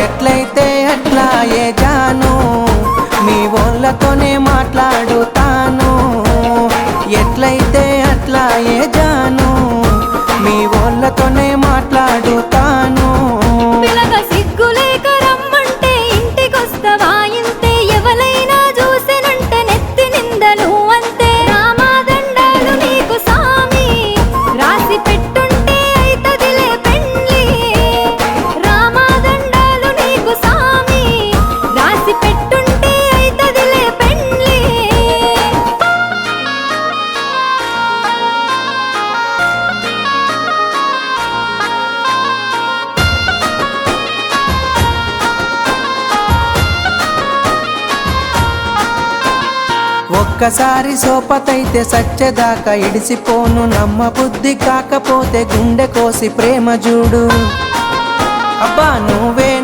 ఎట్లయితే అట్లా ఏ జాను మీ వాళ్ళతోనే మాట్లాడుతాను ఎట్లయితే అట్లా ఏ జాను మీ వాళ్ళతోనే మాట్లాడుతాను పిలక సిగ్గులేక రమ్మంటే ఇంటికొస్తవా ఇంతే ఎవలైనా చూసినంటే నెత్తి నిందలు అంతే రామాదండాలు నీకు సామి రాసి పెట్టుంటే అయితదిలే పెండ్లి రామాదండాలు నీకు సామి రాసి పెట్టుంటే అయితదిలే పెండ్లి ఒక్కసారి సోపతైతే సచ్చేదాకా ఇడిసిపోను నమ్మ బుద్ధి కాకపోతే గుండె కోసి ప్రేమ చూడు అబ్బా నువ్వే